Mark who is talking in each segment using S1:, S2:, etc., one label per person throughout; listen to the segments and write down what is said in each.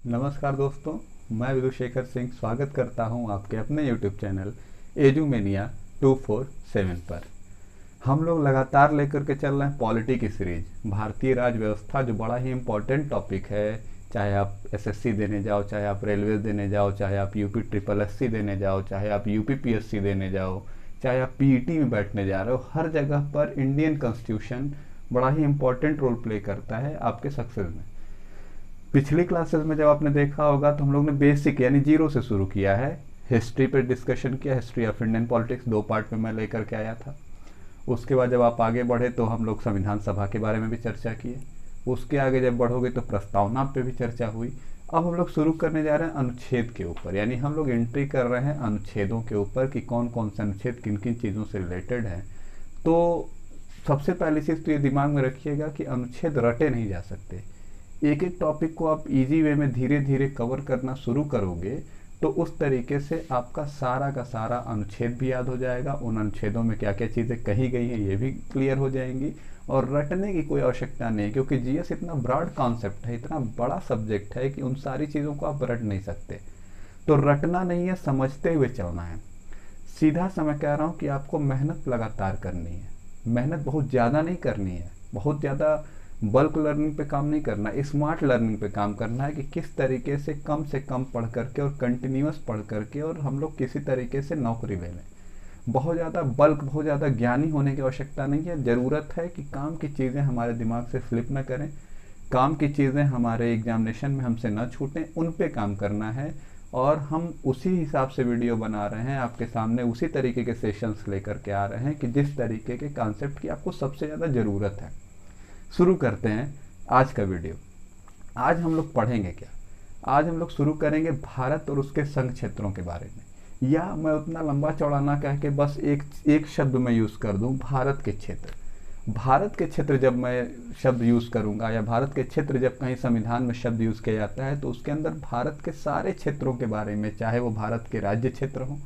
S1: नमस्कार दोस्तों, मैं विदुशेखर सिंह स्वागत करता हूं आपके अपने यूट्यूब चैनल एजुमेनिया 247 पर। हम लोग लगातार लेकर के चल रहे हैं पॉलिटी की सीरीज। भारतीय राज व्यवस्था जो बड़ा ही इम्पोर्टेंट टॉपिक है, चाहे आप एसएससी देने जाओ, चाहे आप रेलवे देने जाओ, चाहे आप यूपी ट्रिपल एससी देने जाओ, चाहे आप यूपी पीएससी देने जाओ, चाहे आप पीईटी में बैठने जा रहे हो, हर जगह पर इंडियन कॉन्स्टिट्यूशन बड़ा ही इम्पोर्टेंट रोल प्ले करता है आपके सक्सेस में। पिछली क्लासेस में जब आपने देखा होगा तो हम लोग ने बेसिक यानी जीरो से शुरू किया है। हिस्ट्री पर डिस्कशन किया, history of Indian politics 2 part में मैं लेकर के आया था। उसके बाद जब आप आगे बढ़े तो हम लोग संविधान सभा के बारे में भी चर्चा किए। उसके आगे जब बढ़ोगे तो प्रस्तावना पे भी चर्चा हुई। अब हम लोग शुरू करने जा रहे हैं अनुच्छेद के ऊपर, यानी हम लोग एंट्री कर रहे हैं अनुच्छेदों के ऊपर कि कौन कौन से अनुच्छेद किन किन चीज़ों से रिलेटेड हैं। तो सबसे पहली चीज़ तो ये दिमाग में रखिएगा कि अनुच्छेद रटे नहीं जा सकते। एक एक टॉपिक को आप इजी वे में धीरे धीरे कवर करना शुरू करोगे तो उस तरीके से आपका सारा का सारा अनुच्छेद भी याद हो जाएगा। उन अनुच्छेदों में क्या क्या चीज़ें कही गई हैं ये भी क्लियर हो जाएंगी और रटने की कोई आवश्यकता नहीं, क्योंकि जीएस इतना ब्रॉड कॉन्सेप्ट है, इतना बड़ा सब्जेक्ट है कि उन सारी चीज़ों को आप रट नहीं सकते। तो रटना नहीं है, समझते हुए चलना है। सीधा सा मैं कह रहा हूँ कि आपको मेहनत लगातार करनी है। मेहनत बहुत ज़्यादा नहीं करनी है, बहुत ज़्यादा बल्क लर्निंग पे काम नहीं करना, स्मार्ट लर्निंग पे काम करना है कि किस तरीके से कम पढ़ करके और कंटिन्यूस पढ़ करके और हम लोग किसी तरीके से नौकरी ले लें। बहुत ज़्यादा बल्क, बहुत ज़्यादा ज्ञानी होने की आवश्यकता नहीं है। ज़रूरत है कि काम की चीज़ें हमारे दिमाग से फ्लिप ना करें, काम की चीज़ें हमारे एग्जामिनेशन में हमसे ना छूटें, उन पे काम करना है। और हम उसी हिसाब से वीडियो बना रहे हैं आपके सामने, उसी तरीके के सेशंस लेकर के आ रहे हैं कि जिस तरीके के कॉन्सेप्ट की आपको सबसे ज़्यादा ज़रूरत है। शुरू करते हैं आज का वीडियो। आज हम लोग पढ़ेंगे क्या? आज हम लोग शुरू करेंगे भारत और उसके संघ क्षेत्रों के बारे में। या मैं उतना लंबा चौड़ा ना कह के बस एक शब्द मैं यूज़ कर दूं, भारत के क्षेत्र। भारत के क्षेत्र जब मैं शब्द यूज़ करूंगा या भारत के क्षेत्र जब कहीं संविधान में शब्द यूज़ किया जाता है तो उसके अंदर भारत के सारे क्षेत्रों के बारे में, चाहे वो भारत के राज्य क्षेत्र हों,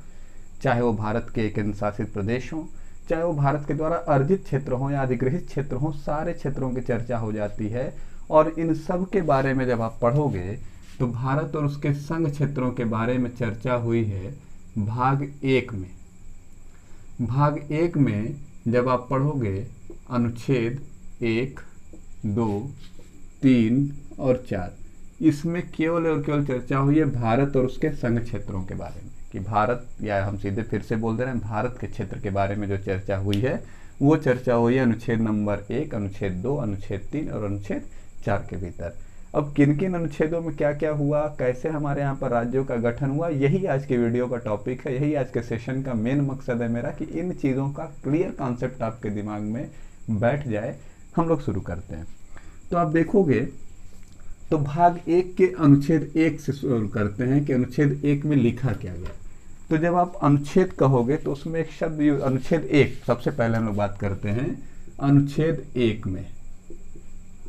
S1: चाहे वो भारत के केंद्र शासित प्रदेश हों, चाहे वो भारत के द्वारा अर्जित क्षेत्र हो या अधिग्रहित क्षेत्र हो, सारे क्षेत्रों की चर्चा हो जाती है। और इन सब के बारे में जब आप पढ़ोगे तो भारत और उसके संघ क्षेत्रों के बारे में चर्चा हुई है भाग 1 में। भाग 1 में जब आप पढ़ोगे अनुच्छेद 1, 2, 3 और 4, इसमें केवल और केवल चर्चा हुई है भारत और उसके संघ क्षेत्रों के बारे में। कि भारत, या हम सीधे फिर से बोल दे रहे हैं, भारत के क्षेत्र के बारे में जो चर्चा हुई है वो चर्चा हुई है अनुच्छेद नंबर 1, अनुच्छेद 2, अनुच्छेद 3 और अनुच्छेद 4 के भीतर। अब किन किन अनुच्छेदों में क्या क्या हुआ, कैसे हमारे यहाँ पर राज्यों का गठन हुआ, यही आज के वीडियो का टॉपिक है, यही आज के सेशन का मेन मकसद है मेरा कि इन चीज़ों का क्लियर कॉन्सेप्ट आपके दिमाग में बैठ जाए। हम लोग शुरू करते हैं। तो आप देखोगे तो भाग 1 के अनुच्छेद 1 से शुरू करते हैं कि अनुच्छेद 1 में लिखा क्या गया। तो जब आप अनुच्छेद कहोगे तो उसमें एक शब्द अनुच्छेद 1, सबसे पहले हम लोग बात करते हैं अनुच्छेद 1 में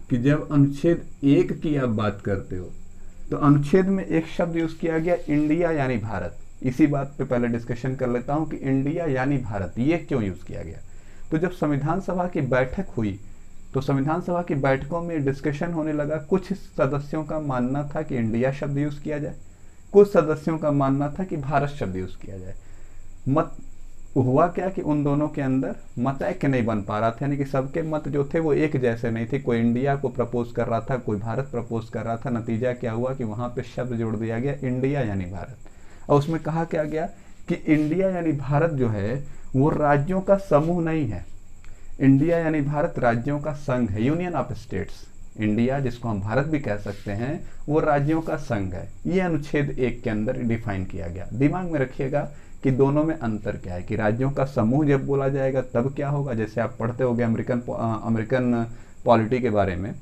S1: कि जब अनुच्छेद 1 की आप बात करते हो तो अनुच्छेद में एक शब्द यूज किया गया, इंडिया यानी भारत। इसी बात पे पहले डिस्कशन कर लेता हूं कि इंडिया यानी भारत ये क्यों यूज किया गया। तो जब संविधान सभा की बैठक हुई तो संविधान सभा की बैठकों में डिस्कशन होने लगा। कुछ सदस्यों का मानना था कि इंडिया शब्द यूज किया जाए, कुछ सदस्यों का मानना था कि भारत शब्द यूज किया जाए। मत हुआ क्या कि उन दोनों के अंदर मत ऐक्य नहीं बन पा रहा था, यानी कि सबके मत जो थे वो एक जैसे नहीं थे। कोई इंडिया को प्रपोज कर रहा था, कोई भारत प्रपोज कर रहा था। नतीजा क्या हुआ कि वहां पे शब्द जोड़ दिया गया इंडिया यानी भारत। और उसमें कहा क्या गया कि इंडिया यानी भारत जो है वो राज्यों का समूह नहीं है। इंडिया यानी भारत राज्यों का संघ है, यूनियन ऑफ स्टेट्स। इंडिया, जिसको हम भारत भी कह सकते हैं, वो राज्यों का संघ है। ये अनुच्छेद 1 के अंदर डिफाइन किया गया। दिमाग में रखिएगा कि दोनों में अंतर क्या है कि राज्यों का समूह जब बोला जाएगा तब क्या होगा। जैसे आप पढ़ते होगे अमेरिकन पॉलिटी के बारे में,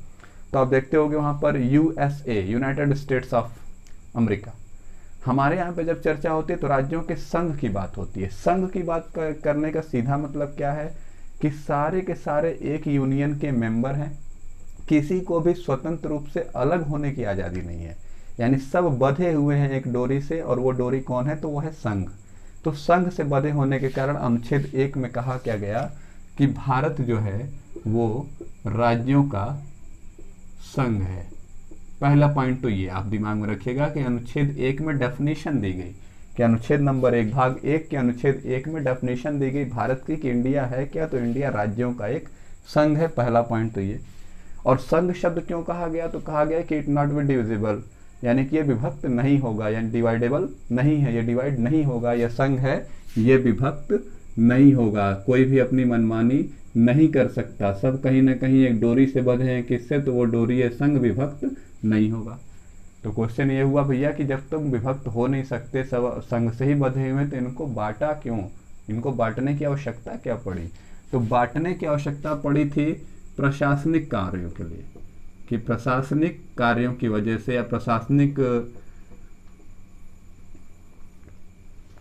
S1: तो आप देखते होगे वहाँ पर USA, United states of America. हमारे यहाँ पे जब चर्चा होती है तो राज्यों के संघ की बात होती है। संघ की बात करने का सीधा मतलब क्या है कि सारे के सारे एक यूनियन के मेंबर हैं, किसी को भी स्वतंत्र रूप से अलग होने की आज़ादी नहीं है, यानी सब बंधे हुए हैं एक डोरी से। और वो डोरी कौन है? तो वो है संघ। तो संघ से बंधे होने के कारण अनुच्छेद 1 में कहा क्या गया कि भारत जो है वो राज्यों का संघ है। पहला पॉइंट तो ये आप दिमाग में रखिएगा कि अनुच्छेद 1 में डेफिनेशन दी गई, कि अनुच्छेद नंबर 1 भाग 1 के अनुच्छेद 1 में डेफिनेशन दी गई भारत की कि इंडिया है क्या, तो इंडिया राज्यों का एक संघ है। पहला पॉइंट तो ये। और संघ शब्द क्यों कहा गया, तो कहा गया कि इट नॉट बी डिविजिबल, यानी कि ये विभक्त नहीं होगा, यानी डिवाइडेबल नहीं है, ये डिवाइड नहीं होगा, यह संघ है, ये विभक्त नहीं होगा, कोई भी अपनी मनमानी नहीं कर सकता, सब कहीं ना कहीं एक डोरी से बंधे हैं, किससे, तो वो डोरी है संघ, विभक्त नहीं होगा। तो क्वेश्चन ये हुआ भैया कि जब तुम विभक्त हो नहीं सकते, सब संघ से ही बंधे हुए, तो इनको बांटा क्यों, इनको बांटने की आवश्यकता क्या पड़ी, तो बांटने की आवश्यकता पड़ी थी प्रशासनिक कार्यों के लिए, कि प्रशासनिक कार्यों की वजह से या प्रशासनिक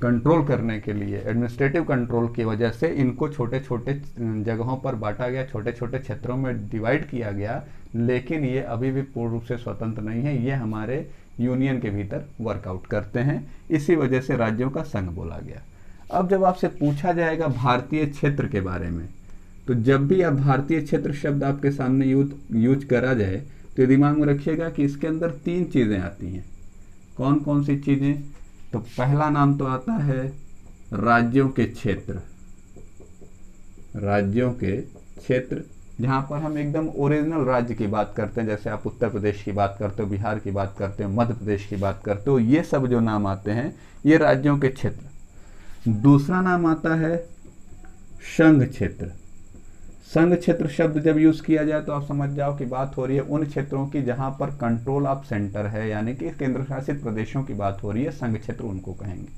S1: कंट्रोल करने के लिए, एडमिनिस्ट्रेटिव कंट्रोल की वजह से इनको छोटे छोटे जगहों पर बांटा गया, छोटे छोटे क्षेत्रों में डिवाइड किया गया, लेकिन ये अभी भी पूर्ण रूप से स्वतंत्र नहीं है, ये हमारे यूनियन के भीतर वर्कआउट करते हैं, इसी वजह से राज्यों का संघ बोला गया। अब जब आपसे पूछा जाएगा भारतीय क्षेत्र के बारे में, तो जब भी आप भारतीय क्षेत्र शब्द आपके सामने यूज करा जाए तो दिमाग में रखिएगा कि इसके अंदर 3 चीज़ें आती हैं। कौन कौन सी चीज़ें, तो पहला नाम तो आता है राज्यों के क्षेत्र, राज्यों के क्षेत्र, जहाँ पर हम एकदम ओरिजिनल राज्य की बात करते हैं, जैसे आप उत्तर प्रदेश की बात करते हो, बिहार की बात करते हो, मध्य प्रदेश की बात करते हो, ये सब जो नाम आते हैं ये राज्यों के क्षेत्र। दूसरा नाम आता है संघ क्षेत्र। संघ क्षेत्र शब्द जब यूज किया जाए तो आप समझ जाओ कि बात हो रही है उन क्षेत्रों की जहां पर कंट्रोल ऑफ सेंटर है, यानी कि केंद्र शासित प्रदेशों की बात हो रही है, संघ क्षेत्र उनको कहेंगे।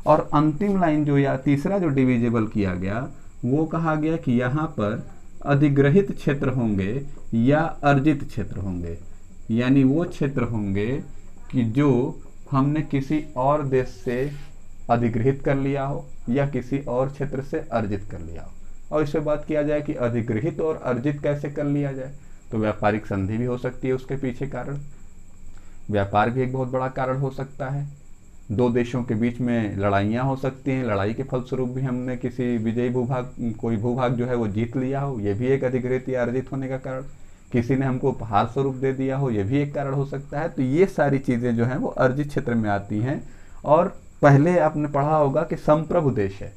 S1: और अंतिम लाइन जो या तीसरा जो डिविजिबल किया गया वो कहा गया कि यहाँ पर अधिग्रहित क्षेत्र होंगे या अर्जित क्षेत्र होंगे, यानी वो क्षेत्र होंगे कि जो हमने किसी और देश से अधिग्रहित कर लिया हो या किसी और क्षेत्र से अर्जित कर लिया हो। और इस पर बात किया जाए कि अधिग्रहित और अर्जित कैसे कर लिया जाए, तो व्यापारिक संधि भी हो सकती है उसके पीछे कारण, व्यापार भी एक बहुत बड़ा कारण हो सकता है, 2 देशों के बीच में लड़ाइयाँ हो सकती हैं, लड़ाई के फलस्वरूप भी हमने किसी विजयी भूभाग, कोई भूभाग जो है वो जीत लिया हो, ये भी एक अधिग्रहित या अर्जित होने का कारण, किसी ने हमको उपहार स्वरूप दे दिया हो, ये भी एक कारण हो सकता है। तो ये सारी चीज़ें जो हैं वो अर्जित क्षेत्र में आती हैं। और पहले आपने पढ़ा होगा कि संप्रभु देश है,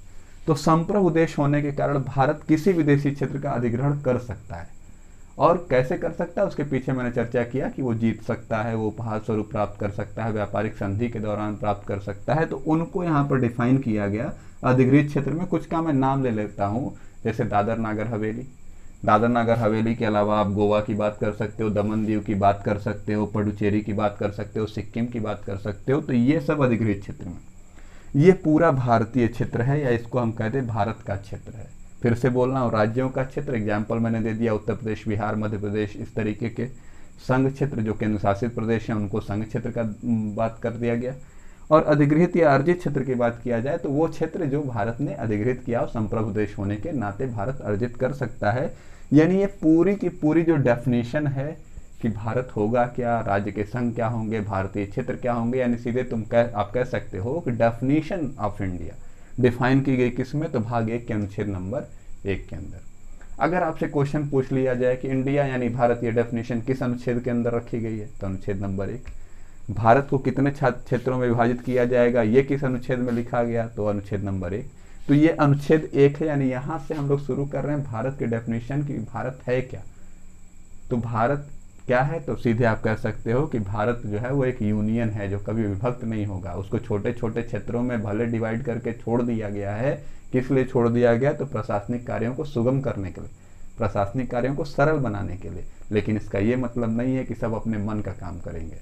S1: तो संप्रभु देश होने के कारण भारत किसी विदेशी क्षेत्र का अधिग्रहण कर सकता है, और कैसे कर सकता है उसके पीछे मैंने चर्चा किया कि वो जीत सकता है, वो उपहार स्वरूप प्राप्त कर सकता है, व्यापारिक संधि के दौरान प्राप्त कर सकता है। तो उनको यहाँ पर डिफाइन किया गया अधिग्रहित क्षेत्र में। कुछ का मैं नाम ले लेता हूँ, जैसे दादर नागर हवेली, दादर नागर हवेली के अलावा आप गोवा की बात कर सकते हो, दमन दीव की बात कर सकते हो, पुडुचेरी की बात कर सकते हो, सिक्किम की बात कर सकते हो। तो ये सब अधिग्रहित क्षेत्र में, ये पूरा भारतीय क्षेत्र है, या इसको हम कहते हैं भारत का क्षेत्र है। फिर से बोलना हूँ, राज्यों का क्षेत्र, एग्जाम्पल मैंने दे दिया, उत्तर प्रदेश, बिहार, मध्य प्रदेश, इस तरीके के। संघ क्षेत्र जो केंद्र शासित प्रदेश हैं उनको संघ क्षेत्र का बात कर दिया गया। और अधिग्रहित या अर्जित क्षेत्र की बात किया जाए तो वो क्षेत्र जो भारत ने अधिग्रहित किया और संप्रभु देश होने के नाते भारत अर्जित कर सकता है। यानी ये पूरी की पूरी जो डेफिनेशन है कि भारत होगा क्या, राज्य के संघ क्या होंगे, भारतीय क्षेत्र क्या होंगे, यानी सीधे आप कह सकते हो कि डेफिनेशन ऑफ इंडिया डिफाइन की गई किसमें, तो भाग 1 के अनुच्छेद नंबर 1 के अंदर। अगर आपसे क्वेश्चन पूछ लिया जाए कि इंडिया यानी भारत, ये डेफिनेशन किस अनुच्छेद के अंदर रखी गई है, तो अनुच्छेद नंबर 1। भारत को कितने क्षेत्रों में विभाजित किया जाएगा, ये किस अनुच्छेद में लिखा गया, तो अनुच्छेद नंबर 1। तो ये अनुच्छेद 1 है, यानी यहाँ से हम लोग शुरू कर रहे हैं भारत के डेफिनेशन की भारत है क्या। तो भारत क्या है, तो सीधे आप कह सकते हो कि भारत जो है वो एक यूनियन है जो कभी विभक्त नहीं होगा। उसको छोटे छोटे क्षेत्रों में भले डिवाइड करके छोड़ दिया गया है, किस लिए छोड़ दिया गया, तो प्रशासनिक कार्यों को सुगम करने के लिए, प्रशासनिक कार्यों को सरल बनाने के लिए। लेकिन इसका ये मतलब नहीं है कि सब अपने मन का काम करेंगे।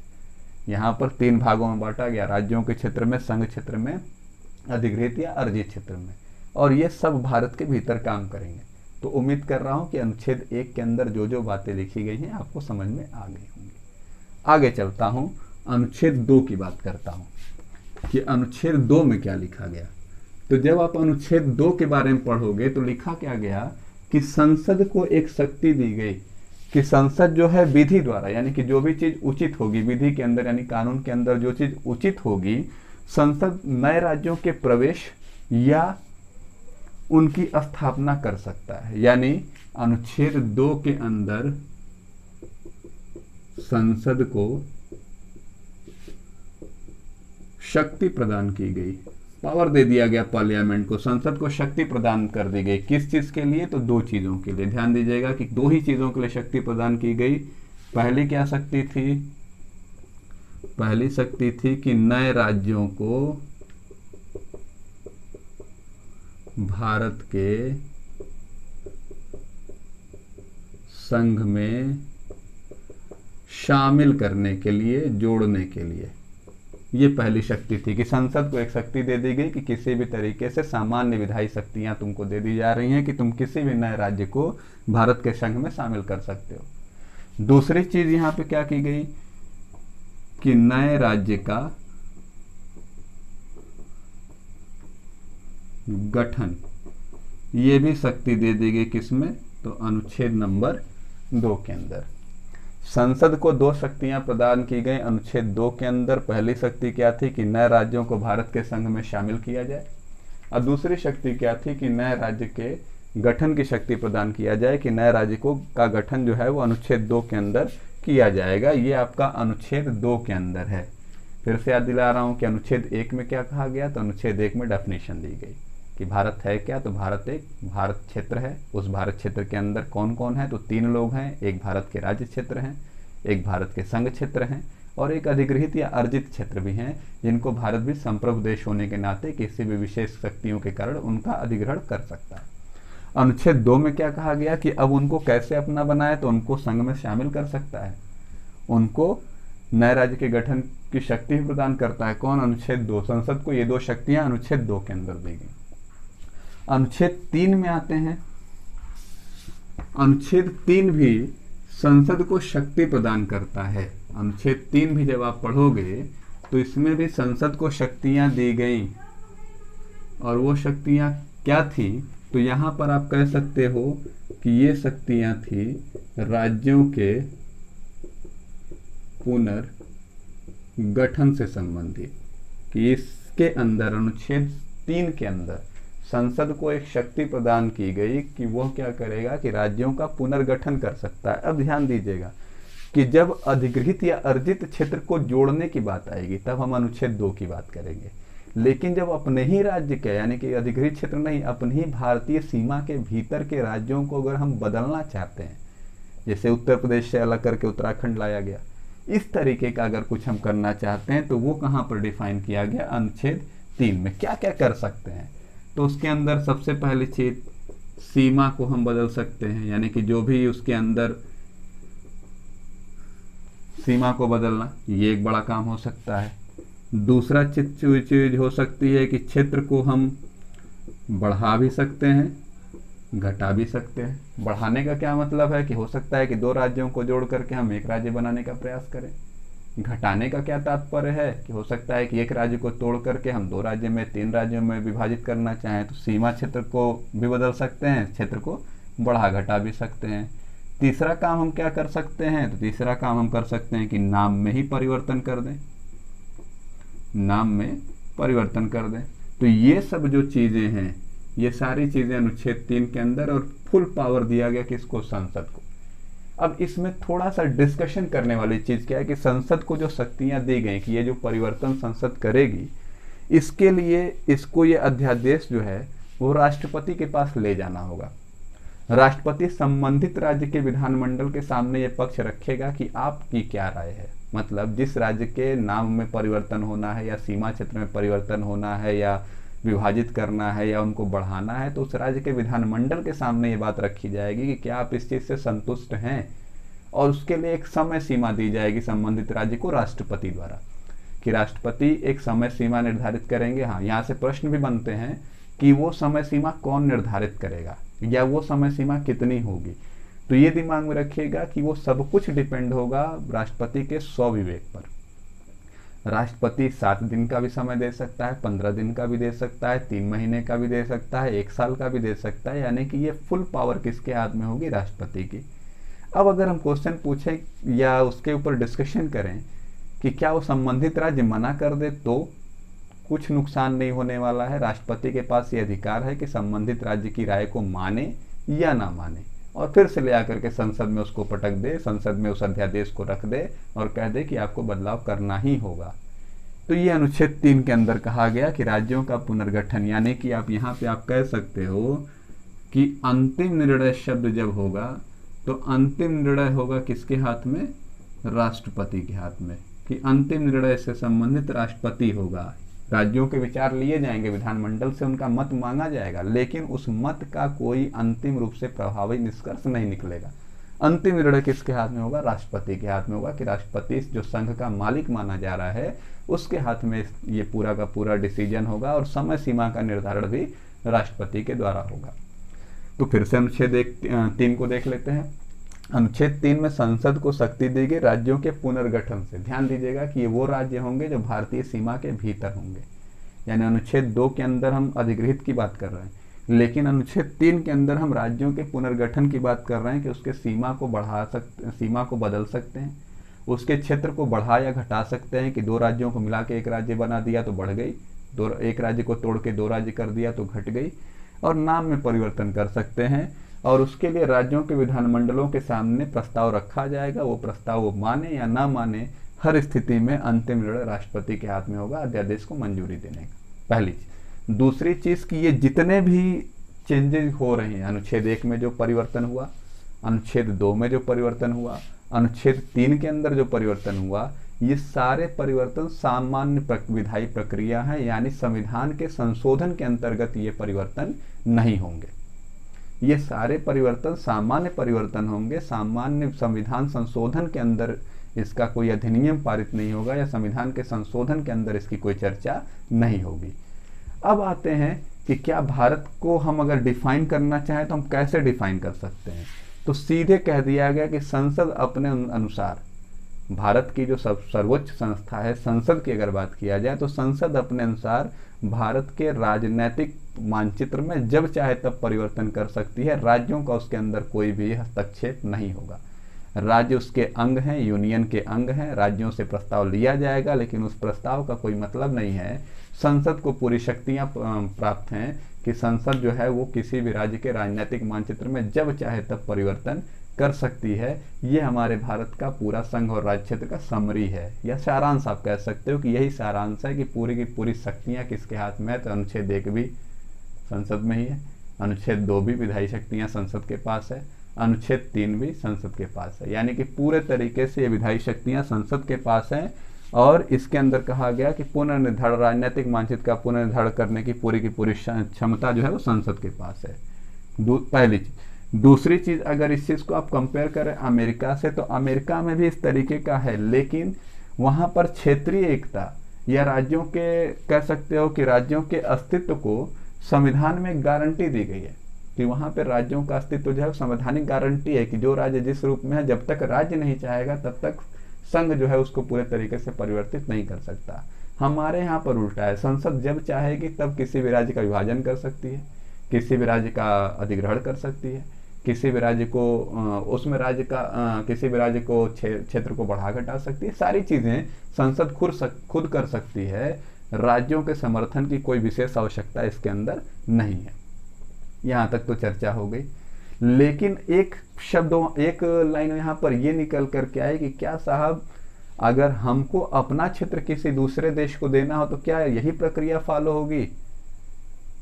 S1: यहाँ पर 3 भागों में बांटा गया, राज्यों के क्षेत्र में, संघ क्षेत्र में, अधिग्रहित या अर्जित क्षेत्र में, और ये सब भारत के भीतर काम करेंगे। तो उम्मीद कर रहा हूँ कि अनुच्छेद 1 के अंदर जो जो बातें लिखी गई हैं आपको समझ में आ गई होंगी। आगे चलता हूँ, अनुच्छेद 2 की बात करता हूँ कि अनुच्छेद 2 में क्या लिखा गया। तो जब आप अनुच्छेद 2 के बारे में पढ़ोगे तो लिखा क्या गया कि संसद को एक शक्ति दी गई कि संसद जो है विधि द्वारा, यानी कि जो भी चीज उचित होगी विधि के अंदर, यानी कानून के अंदर जो चीज उचित होगी, संसद नए राज्यों के प्रवेश या उनकी स्थापना कर सकता है। यानी अनुच्छेद 2 के अंदर संसद को शक्ति प्रदान की गई, पावर दे दिया गया पार्लियामेंट को, संसद को शक्ति प्रदान कर दी गई। किस चीज के लिए? तो दो चीजों के लिए। ध्यान दीजिएगा कि दो ही चीजों के लिए शक्ति प्रदान की गई। पहली क्या शक्ति थी? पहली शक्ति थी कि नए राज्यों को भारत के संघ में शामिल करने के लिए, जोड़ने के लिए। ये पहली शक्ति थी कि संसद को एक शक्ति दे दी गई कि किसी भी तरीके से सामान्य विधायी शक्तियां तुमको दे दी जा रही हैं कि तुम किसी भी नए राज्य को भारत के संघ में शामिल कर सकते हो। दूसरी चीज यहां पे क्या की गई कि नए राज्य का गठन, ये भी शक्ति दे दी गई किसमें? तो अनुच्छेद नंबर 2 के अंदर। संसद को दो शक्तियां प्रदान की गई अनुच्छेद 2 के अंदर। पहली शक्ति क्या थी कि नए राज्यों को भारत के संघ में शामिल किया जाए, और दूसरी शक्ति क्या थी कि नए राज्य के गठन की शक्ति प्रदान किया जाए कि नए राज्य को का गठन जो है वो अनुच्छेद 2 के अंदर किया जाएगा। ये आपका अनुच्छेद 2 के अंदर है। फिर से याद दिला रहा हूं कि अनुच्छेद 1 में क्या कहा गया? तो अनुच्छेद 1 में डेफिनेशन दी गई कि भारत है क्या? तो भारत एक भारत क्षेत्र है। उस भारत क्षेत्र के अंदर कौन कौन है? तो 3 लोग हैं। एक भारत के राज्य क्षेत्र हैं, एक भारत के संघ क्षेत्र हैं, और एक अधिगृहित या अर्जित क्षेत्र भी हैं, जिनको भारत भी संप्रभु देश होने के नाते किसी भी विशेष शक्तियों के कारण उनका अधिग्रहण कर सकता है। अनुच्छेद 2 में क्या कहा गया कि अब उनको कैसे अपना बनाए? तो उनको संघ में शामिल कर सकता है, उनको नए राज्य के गठन की शक्ति प्रदान करता है। कौन? अनुच्छेद 2। संसद को ये दो शक्तियां अनुच्छेद 2 के अंदर दी गई। अनुच्छेद 3 में आते हैं। अनुच्छेद 3 भी संसद को शक्ति प्रदान करता है। अनुच्छेद 3 भी जब आप पढ़ोगे तो इसमें भी संसद को शक्तियां दी गई, और वो शक्तियां क्या थी? तो यहां पर आप कह सकते हो कि ये शक्तियां थी राज्यों के पुनर्गठन से संबंधित, कि इसके अंदर अनुच्छेद 3 के अंदर संसद को एक शक्ति प्रदान की गई कि वह क्या करेगा कि राज्यों का पुनर्गठन कर सकता है। अब ध्यान दीजिएगा कि जब अधिगृहित या अर्जित क्षेत्र को जोड़ने की बात आएगी तब हम अनुच्छेद 2 की बात करेंगे, लेकिन जब अपने ही राज्य के, यानी कि अधिगृहित क्षेत्र नहीं, अपनी ही भारतीय सीमा के भीतर के राज्यों को अगर हम बदलना चाहते हैं, जैसे उत्तर प्रदेश से अलग करके उत्तराखंड लाया गया, इस तरीके का अगर कुछ हम करना चाहते हैं तो वो कहाँ पर डिफाइन किया गया? अनुच्छेद 3 में। क्या क्या कर सकते हैं? तो उसके अंदर सबसे पहली चीज, सीमा को हम बदल सकते हैं, यानी कि जो भी उसके अंदर सीमा को बदलना, ये एक बड़ा काम हो सकता है। दूसरा चीज हो सकती है कि क्षेत्र को हम बढ़ा भी सकते हैं, घटा भी सकते हैं। बढ़ाने का क्या मतलब है कि हो सकता है कि 2 राज्यों को जोड़ करके हम एक राज्य बनाने का प्रयास करें। घटाने का क्या तात्पर्य है कि हो सकता है कि एक राज्य को तोड़ करके हम 2 राज्य में, 3 राज्यों में विभाजित करना चाहें, तो सीमा क्षेत्र को भी बदल सकते हैं, क्षेत्र को बढ़ा घटा भी सकते हैं। तीसरा काम हम क्या कर सकते हैं? तो तीसरा काम हम कर सकते हैं कि नाम में ही परिवर्तन कर दें, नाम में परिवर्तन कर दें। तो ये सब जो चीजें हैं, ये सारी चीजें अनुच्छेद 3 के अंदर, और फुल पावर दिया गया किसको? संसद को। अब इसमें थोड़ा सा डिस्कशन करने वाली चीज क्या है कि संसद को जो शक्तियां दी गई कि ये जो परिवर्तन संसद करेगी, इसके लिए इसको ये अध्यादेश जो है वो राष्ट्रपति के पास ले जाना होगा। राष्ट्रपति संबंधित राज्य के विधानमंडल के सामने ये पक्ष रखेगा कि आपकी क्या राय है। मतलब जिस राज्य के नाम में परिवर्तन होना है, या सीमा क्षेत्र में परिवर्तन होना है, या विभाजित करना है, या उनको बढ़ाना है, तो उस राज्य के विधानमंडल के सामने ये बात रखी जाएगी कि क्या आप इस चीज से संतुष्ट हैं, और उसके लिए एक समय सीमा दी जाएगी संबंधित राज्य को राष्ट्रपति द्वारा, कि राष्ट्रपति एक समय सीमा निर्धारित करेंगे। हाँ, यहाँ से प्रश्न भी बनते हैं कि वो समय सीमा कौन निर्धारित करेगा, या वो समय सीमा कितनी होगी। तो ये दिमाग में रखिएगा कि वो सब कुछ डिपेंड होगा राष्ट्रपति के स्वविवेक पर। राष्ट्रपति 7 दिन का भी समय दे सकता है, 15 दिन का भी दे सकता है, 3 महीने का भी दे सकता है, 1 साल का भी दे सकता है, यानी कि ये फुल पावर किसके हाथ में होगी? राष्ट्रपति की। अब अगर हम क्वेश्चन पूछें या उसके ऊपर डिस्कशन करें कि क्या वो संबंधित राज्य मना कर दे तो कुछ नुकसान नहीं होने वाला है। राष्ट्रपति के पास ये अधिकार है कि संबंधित राज्य की राय को माने या ना माने। और फिर से ले आकर के संसद में उसको पटक दे, संसद में उस अध्यादेश को रख दे और कह दे कि आपको बदलाव करना ही होगा। तो ये अनुच्छेद 3 के अंदर कहा गया कि राज्यों का पुनर्गठन, यानी कि आप यहाँ पे आप कह सकते हो कि अंतिम निर्णय शब्द जब होगा तो अंतिम निर्णय होगा किसके हाथ में? राष्ट्रपति के हाथ में, कि अंतिम निर्णय से संबंधित राष्ट्रपति होगा। राज्यों के विचार लिए जाएंगे, विधानमंडल से उनका मत मांगा जाएगा, लेकिन उस मत का कोई अंतिम रूप से प्रभावी निष्कर्ष नहीं निकलेगा। अंतिम निर्णय किसके हाथ में होगा? राष्ट्रपति के हाथ में होगा, कि राष्ट्रपति जो संघ का मालिक माना जा रहा है उसके हाथ में ये पूरा का पूरा डिसीजन होगा, और समय सीमा का निर्धारण भी राष्ट्रपति के द्वारा होगा। तो फिर से अनुच्छेद 3 को देख लेते हैं। अनुच्छेद 3 में संसद को शक्ति दी गई राज्यों के पुनर्गठन से। ध्यान दीजिएगा कि ये वो राज्य होंगे जो भारतीय सीमा के भीतर होंगे, यानी अनुच्छेद 2 के अंदर हम अधिगृहित की बात कर रहे हैं, लेकिन अनुच्छेद 3 के अंदर हम राज्यों के पुनर्गठन की बात कर रहे हैं कि उसके सीमा को बदल सकते हैं, उसके क्षेत्र को बढ़ा या घटा सकते हैं, कि 2 राज्यों को मिला के एक राज्य बना दिया तो बढ़ गई, एक राज्य को तोड़ के 2 राज्य कर दिया तो घट गई, और नाम में परिवर्तन कर सकते हैं। और उसके लिए राज्यों के विधानमंडलों के सामने प्रस्ताव रखा जाएगा, वो प्रस्ताव वो माने या ना माने, हर स्थिति में अंतिम निर्णय राष्ट्रपति के हाथ में होगा अध्यादेश को मंजूरी देने का। पहली चीज। दूसरी चीज कि ये जितने भी चेंजेस हो रहे हैं, अनुच्छेद 1 में जो परिवर्तन हुआ, अनुच्छेद 2 में जो परिवर्तन हुआ, अनुच्छेद 3 के अंदर जो परिवर्तन हुआ, ये सारे परिवर्तन सामान्य विधायी प्रक्रिया है, यानी संविधान के संशोधन के अंतर्गत ये परिवर्तन नहीं होंगे। ये सारे परिवर्तन सामान्य परिवर्तन होंगे, सामान्य संविधान संशोधन के अंदर इसका कोई अधिनियम पारित नहीं होगा, या संविधान के संशोधन के अंदर इसकी कोई चर्चा नहीं होगी। अब आते हैं कि क्या भारत को हम अगर डिफाइन करना चाहें तो हम कैसे डिफाइन कर सकते हैं। तो सीधे कह दिया गया कि संसद अपने अनुसार, भारत की जो सर्वोच्च संस्था है संसद की अगर बात किया जाए तो संसद अपने अनुसार भारत के राजनीतिक मानचित्र में जब चाहे तब परिवर्तन कर सकती है। राज्यों का उसके अंदर कोई भी हस्तक्षेप नहीं होगा। राज्य उसके अंग हैं, यूनियन के अंग हैं, राज्यों से प्रस्ताव लिया जाएगा, लेकिन उस प्रस्ताव का कोई मतलब नहीं है। संसद को पूरी शक्तियां प्राप्त हैं कि संसद जो है वो किसी भी राज्य के राजनीतिक मानचित्र में जब चाहे तब परिवर्तन कर सकती है। ये हमारे भारत का पूरा संघ और राज्य क्षेत्र का समरी है, या सारांश आप कह सकते हो कि यही सारांश है कि पूरी की पूरी शक्तियां किसके हाथ में है। तो अनुच्छेद 1 भी संसद में ही है, अनुच्छेद 2 भी विधायी शक्तियां संसद के पास है, अनुच्छेद 3 भी संसद के पास है, यानी कि पूरे तरीके से ये विधायी शक्तियां संसद के पास हैं। और इसके अंदर कहा गया कि पुनर्निर्धारण, राजनीतिक मानचित्र का पुनर्निर्धारण करने की पूरी क्षमता जो है वो संसद के पास है। पहली चीज। दूसरी चीज, अगर इस चीज को आप कंपेयर करें अमेरिका से, तो अमेरिका में भी इस तरीके का है, लेकिन वहां पर क्षेत्रीय एकता या राज्यों के, कह सकते हो कि राज्यों के अस्तित्व को संविधान में गारंटी दी गई है, कि वहां पर राज्यों का अस्तित्व जो है संवैधानिक गारंटी है कि जो राज्य जिस रूप में है, जब तक राज्य नहीं चाहेगा तब तक संघ जो है उसको पूरे तरीके से परिवर्तित नहीं कर सकता। हमारे यहाँ पर उल्टा है, संसद जब चाहेगी तब किसी भी राज्य का विभाजन कर सकती है, किसी भी राज्य का अधिग्रहण कर सकती है, किसी भी राज्य को उसमें राज्य का किसी भी राज्य को क्षेत्र को बढ़ा घटा सकती है। सारी चीजें संसद खुद कर सकती है। राज्यों के समर्थन की कोई विशेष आवश्यकता इसके अंदर नहीं है। यहाँ तक तो चर्चा हो गई, लेकिन एक लाइन यहाँ पर ये निकल कर के आई कि क्या साहब, अगर हमको अपना क्षेत्र किसी दूसरे देश को देना हो तो क्या यही प्रक्रिया फॉलो होगी?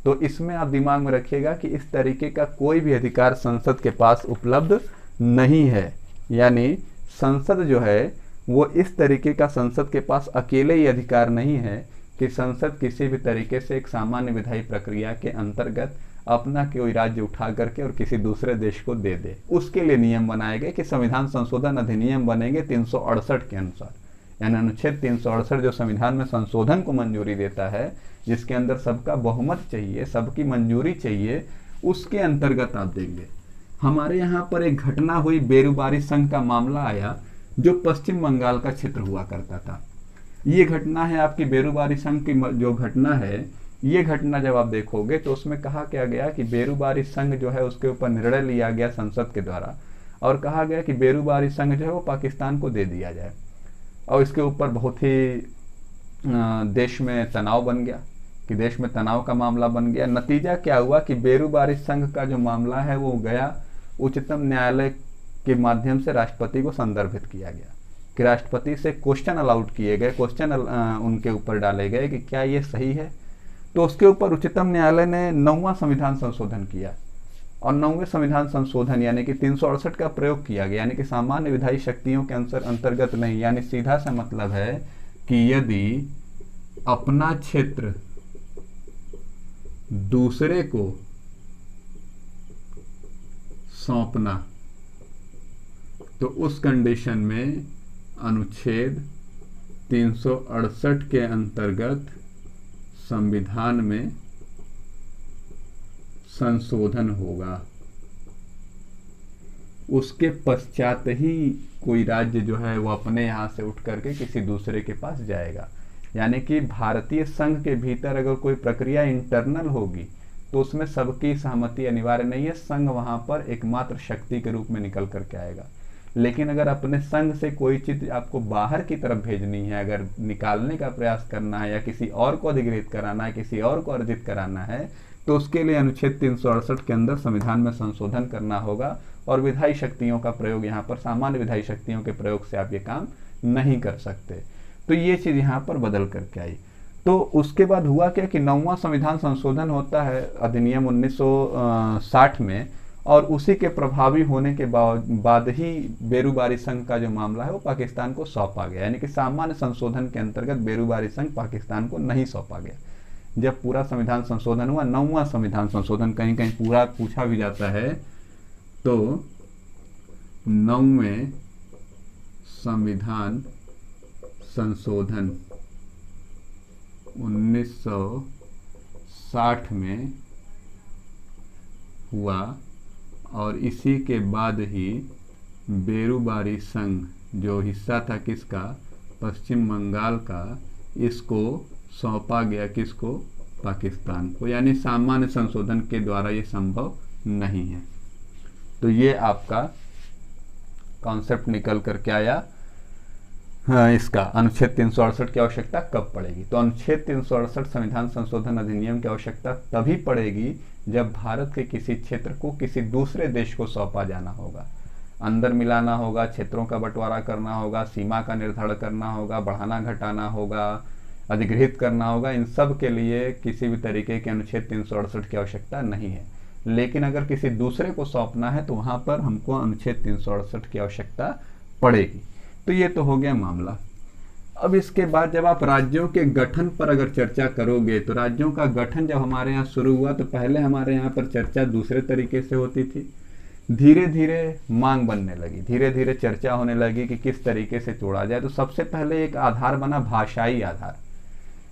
S1: तो इसमें आप दिमाग में रखिएगा कि इस तरीके का कोई भी अधिकार संसद के पास उपलब्ध नहीं है। यानी संसद जो है वो इस तरीके का संसद के पास अकेले ही अधिकार नहीं है कि संसद किसी भी तरीके से एक सामान्य विधायी प्रक्रिया के अंतर्गत अपना कोई राज्य उठा करके और किसी दूसरे देश को दे दे। उसके लिए नियम बनाए गए कि संविधान संशोधन अधिनियम बनेंगे 368 के अनुसार, यानी अनुच्छेद 368 जो संविधान में संशोधन को मंजूरी देता है, जिसके अंदर सबका बहुमत चाहिए, सबकी मंजूरी चाहिए, उसके अंतर्गत आप देंगे। हमारे यहाँ पर एक घटना हुई, बेरुबारी संघ का मामला आया जो पश्चिम बंगाल का क्षेत्र हुआ करता था। ये घटना है आपकी बेरुबारी संघ की जो घटना है, ये घटना जब आप देखोगे तो उसमें कहा क्या गया कि बेरुबारी संघ जो है उसके ऊपर निर्णय लिया गया संसद के द्वारा, और कहा गया कि बेरुबारी संघ जो है वो पाकिस्तान को दे दिया जाए। और इसके ऊपर बहुत ही देश में तनाव बन गया, कि देश में तनाव का मामला बन गया। नतीजा क्या हुआ कि बेरुबारी संघ का जो मामला है वो गया उच्चतम न्यायालय के माध्यम से राष्ट्रपति को संदर्भित किया गया कि राष्ट्रपति से क्वेश्चन अलाउड किए गए, क्वेश्चन उनके ऊपर डाले गए कि क्या ये सही है। तो उसके ऊपर उच्चतम न्यायालय ने 9वां संविधान संशोधन किया और 9वें संविधान संशोधन यानी कि 368 का प्रयोग किया गया, यानी कि सामान्य विधायी शक्तियों के अंतर्गत नहीं, यानी सीधा सा मतलब है कि यदि अपना क्षेत्र दूसरे को सौंपना तो उस कंडीशन में अनुच्छेद 368 के अंतर्गत संविधान में संशोधन होगा। उसके पश्चात ही कोई राज्य जो है वो अपने यहाँ से उठ करके किसी दूसरे के पास जाएगा। यानी कि भारतीय संघ के भीतर अगर कोई प्रक्रिया इंटरनल होगी तो उसमें सबकी सहमति अनिवार्य नहीं है, संघ वहाँ पर एकमात्र शक्ति के रूप में निकल करके आएगा। लेकिन अगर अपने संघ से कोई चीज आपको बाहर की तरफ भेजनी है, अगर निकालने का प्रयास करना है या किसी और को अधिग्रहित कराना है, किसी और को अर्जित कराना है, तो उसके लिए अनुच्छेद 368 के अंदर संविधान में संशोधन करना होगा और विधायी शक्तियों का प्रयोग, यहाँ पर सामान्य विधायी शक्तियों के प्रयोग से आप ये काम नहीं कर सकते। तो ये चीज यहाँ पर बदल करके आई। तो उसके बाद हुआ क्या कि 9वां संविधान संशोधन होता है अधिनियम 1960 में, और उसी के प्रभावी होने के बाद ही बेरूबारी संघ का जो मामला है वो पाकिस्तान को सौंपा गया। यानी कि सामान्य संशोधन के अंतर्गत बेरूबारी संघ पाकिस्तान को नहीं सौंपा गया। जब पूरा संविधान संशोधन हुआ, 9वां संविधान संशोधन, कहीं कहीं पूरा पूछा भी जाता है, तो 9वें संविधान संशोधन 1960 में हुआ और इसी के बाद ही बेरूबारी संघ जो हिस्सा था किसका, पश्चिम बंगाल का, इसको सौंपा गया किसको, पाकिस्तान को। यानी सामान्य संशोधन के द्वारा ये संभव नहीं है। तो ये आपका कॉन्सेप्ट निकल करके आया। हाँ, इसका अनुच्छेद 368 की आवश्यकता कब पड़ेगी? तो अनुच्छेद 368 संविधान संशोधन अधिनियम की आवश्यकता तभी पड़ेगी जब भारत के किसी क्षेत्र को किसी दूसरे देश को सौंपा जाना होगा, अंदर मिलाना होगा, क्षेत्रों का बंटवारा करना होगा, सीमा का निर्धारण करना होगा, बढ़ाना घटाना होगा, अधिग्रहित करना होगा। इन सब के लिए किसी भी तरीके के अनुच्छेद 368 की आवश्यकता नहीं है। लेकिन अगर किसी दूसरे को सौंपना है तो वहां पर हमको अनुच्छेद 368 की आवश्यकता पड़ेगी। तो ये तो हो गया मामला। अब इसके बाद जब आप राज्यों के गठन पर अगर चर्चा करोगे, तो राज्यों का गठन जब हमारे यहाँ शुरू हुआ तो पहले हमारे यहाँ पर चर्चा दूसरे तरीके से होती थी। धीरे धीरे मांग बनने लगी, धीरे धीरे चर्चा होने लगी कि किस तरीके से जोड़ा जाए। तो सबसे पहले एक आधार बना भाषाई आधार,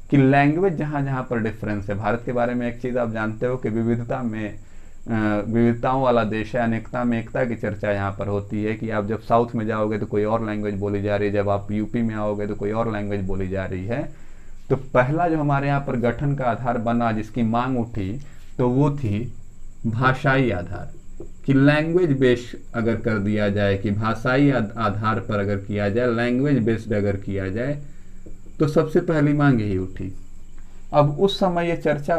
S1: कि लैंग्वेज जहाँ जहाँ पर डिफरेंस है। भारत के बारे में एक चीज़ आप जानते हो कि विविधता में विविधताओं वाला देश है, अनेकता में एकता की चर्चा यहाँ पर होती है कि आप जब साउथ में जाओगे तो कोई और लैंग्वेज बोली जा रही है, जब आप यूपी में आओगे तो कोई और लैंग्वेज बोली जा रही है। तो पहला जो हमारे यहाँ पर गठन का आधार बना, जिसकी मांग उठी, तो वो थी भाषाई आधार, कि लैंग्वेज बेस्ड अगर कर दिया जाए, कि भाषाई आधार पर अगर किया जाए, लैंग्वेज बेस्ड अगर किया जाए, तो सबसे पहली मांग यही उठी। अब उस समय ये चर्चा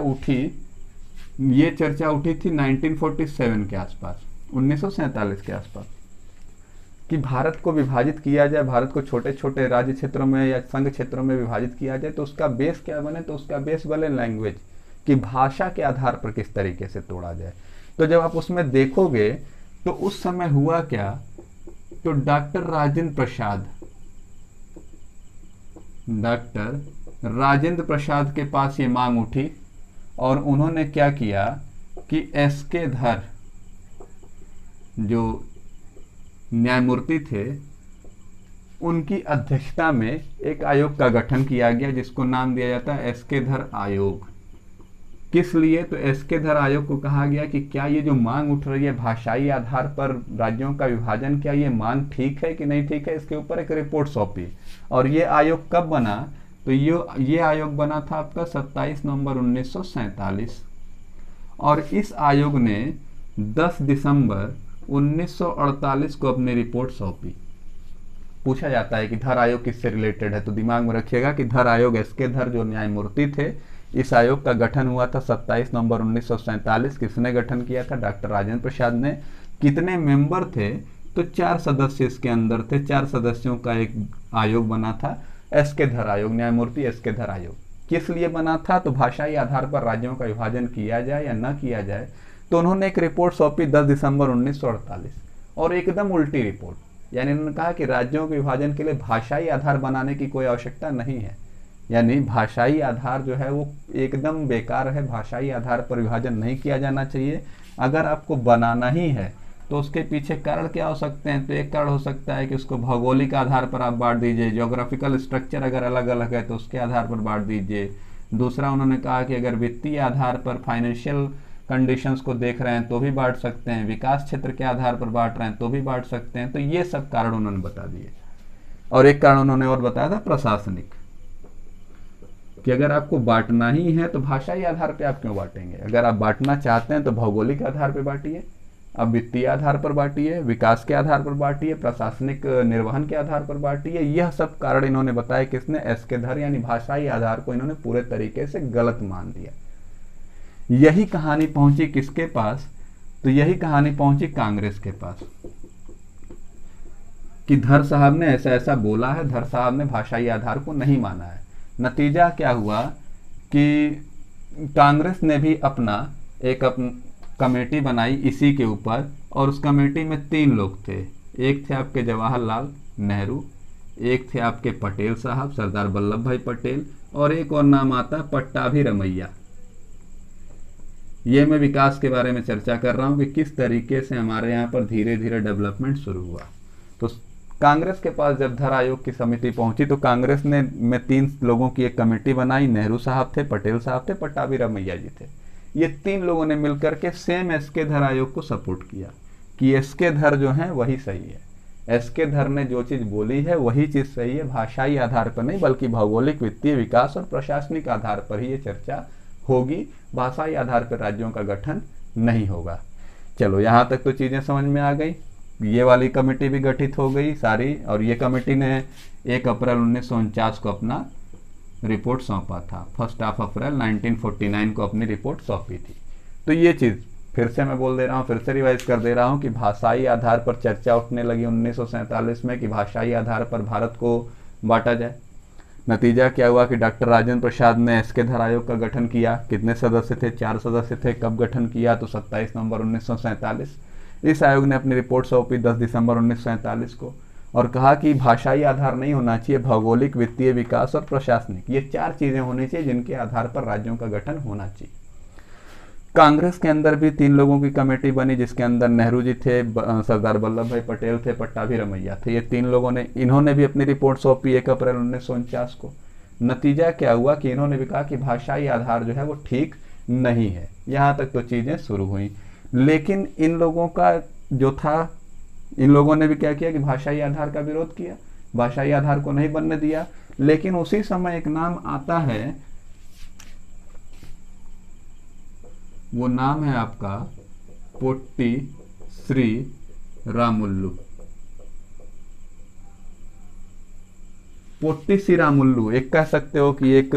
S1: उठी थी 1947 के आसपास, 1947 के आसपास, कि भारत को विभाजित किया जाए, भारत को छोटे छोटे राज्य क्षेत्रों में या संघ क्षेत्रों में विभाजित किया जाए। तो उसका बेस क्या बने? तो उसका बेस बने लैंग्वेज, कि भाषा के आधार पर किस तरीके से तोड़ा जाए। तो जब आप उसमें देखोगे तो उस समय हुआ क्या, तो डॉक्टर राजेंद्र प्रसाद के पास ये मांग उठी और उन्होंने क्या किया कि एस.के. धर जो न्यायमूर्ति थे, उनकी अध्यक्षता में एक आयोग का गठन किया गया, जिसको नाम दिया जाता है एस.के. धर आयोग। किस लिए? तो एस.के. धर आयोग को कहा गया कि क्या ये जो मांग उठ रही है भाषाई आधार पर राज्यों का विभाजन, क्या ये मांग ठीक है कि नहीं ठीक है, इसके ऊपर एक रिपोर्ट सौंपी। और ये आयोग कब बना? तो ये आयोग बना था आपका 27 नवंबर 1947, और इस आयोग ने 10 दिसंबर 1948 को अपनी रिपोर्ट सौंपी। पूछा जाता है कि धर आयोग किससे रिलेटेड है, तो दिमाग में रखिएगा कि धर आयोग एस.के. धर जो न्यायमूर्ति थे, इस आयोग का गठन हुआ था 27 नवंबर 1947। किसने गठन किया था? डॉक्टर राजेंद्र प्रसाद ने। कितने मेंबर थे, तो 4 सदस्य इसके अंदर थे। 4 सदस्यों का एक आयोग बना था, एस.के. धर आयोग, न्यायमूर्ति एस.के. धर आयोग। किस लिए बना था, तो भाषाई आधार पर राज्यों का विभाजन किया जाए या न किया जाए। तो उन्होंने एक रिपोर्ट सौंपी 10 दिसंबर 1948, और एकदम उल्टी रिपोर्ट। यानी उन्होंने कहा कि राज्यों के विभाजन के लिए भाषाई आधार बनाने की कोई आवश्यकता नहीं है, यानी भाषाई आधार जो है वो एकदम बेकार है, भाषाई आधार पर विभाजन नहीं किया जाना चाहिए। अगर आपको बनाना ही है तो उसके पीछे कारण क्या हो सकते हैं, तो एक कारण हो सकता है कि उसको भौगोलिक आधार पर आप बांट दीजिए, ज्योग्राफिकल स्ट्रक्चर अगर अलग अलग है तो उसके आधार पर बांट दीजिए। दूसरा उन्होंने कहा कि अगर वित्तीय आधार पर, फाइनेंशियल कंडीशंस को देख रहे हैं तो भी बांट सकते हैं, विकास क्षेत्र के आधार पर बांट रहे हैं तो भी बांट सकते हैं। तो ये सब कारण उन्होंने बता दिए। और एक कारण उन्होंने और बताया था प्रशासनिक, कि अगर आपको बांटना ही है तो भाषाई आधार पे आप क्यों बांटेंगे। अगर आप बांटना चाहते हैं तो भौगोलिक आधार पर बांटिए, अब वित्तीय आधार पर बांटिए, विकास के आधार पर बांटिए, प्रशासनिक निर्वहन के आधार पर बांटिए। यह सब कारण इन्होंने बताया। किसने, एस.के. धर, यानी भाषाई आधार को इन्होंने पूरे तरीके से गलत मान दिया। यही कहानी पहुंची किसके पास, तो यही कहानी पहुंची कांग्रेस के पास, कि धर साहब ने ऐसा ऐसा बोला है, धर साहब ने भाषाई आधार को नहीं माना है। नतीजा क्या हुआ कि कांग्रेस ने भी अपना एक कमेटी बनाई इसी के ऊपर, और उस कमेटी में 3 लोग थे। एक थे आपके जवाहरलाल नेहरू, एक थे आपके पटेल साहब, सरदार वल्लभ भाई पटेल, और एक और नाम आता पट्टाभी रमैया। ये मैं विकास के बारे में चर्चा कर रहा हूँ कि किस तरीके से हमारे यहाँ पर धीरे धीरे डेवलपमेंट शुरू हुआ। तो कांग्रेस के पास जब धर आयोग की समिति पहुंची तो कांग्रेस ने में 3 लोगों की एक कमेटी बनाई। नेहरू साहब थे, पटेल साहब थे, पट्टाभी रमैया जी थे। ये 3 लोगों ने मिलकर के सेम एस.के. धर आयोग को सपोर्ट किया कि एस.के. धर जो है वही सही है। एस.के. धर ने जो चीज़ बोली है वही चीज़ सही है, भाषाई आधार पर नहीं बल्कि भौगोलिक, वित्तीय, विकास और प्रशासनिक आधार पर ही ये चर्चा होगी। भाषाई आधार पर राज्यों का गठन नहीं होगा। चलो यहाँ तक तो चीज़ें समझ में आ गई। ये वाली कमेटी भी गठित हो गई सारी, और ये कमेटी ने 1 अप्रैल 1949 को अपना रिपोर्ट सौंपा था। 1 अप्रैल 1949 को अपनी रिपोर्ट सौंपी थी। तो ये चीज़ फिर से मैं बोल दे रहा हूँ, फिर से रिवाइज कर दे रहा हूँ कि भाषाई आधार पर चर्चा उठने लगी 1947 में कि भाषाई आधार पर भारत को बांटा जाए। नतीजा क्या हुआ कि डॉक्टर राजेंद्र प्रसाद ने एस.के. धर आयोग का गठन किया। कितने सदस्य थे, 4 सदस्य थे। कब गठन किया, तो 27 नवंबर 1947। इस आयोग ने अपनी रिपोर्ट सौंपी 10 दिसंबर 1947 को, और कहा कि भाषाई आधार नहीं होना चाहिए, भौगोलिक, वित्तीय, विकास और प्रशासनिक, ये 4 चीजें होनी चाहिए जिनके आधार पर राज्यों का गठन होना चाहिए। कांग्रेस के अंदर भी 3 लोगों की कमेटी बनी, जिसके अंदर नेहरू जी थे, सरदार वल्लभ भाई पटेल थे, पट्टाभी रमैया थे। ये 3 लोगों ने, इन्होंने भी अपनी रिपोर्ट सौंपी 1 अप्रैल 1949 को। नतीजा क्या हुआ कि इन्होंने भी कहा कि भाषाई आधार जो है वो ठीक नहीं है। यहाँ तक तो चीजें शुरू हुई, लेकिन इन लोगों का जो था, इन लोगों ने भी क्या किया कि भाषाई आधार का विरोध किया, भाषाई आधार को नहीं बनने दिया। लेकिन उसी समय एक नाम आता है, वो नाम है आपका पोट्टी श्री रामुल्लू। पोट्टी श्री रामुल्लू, एक कह सकते हो कि एक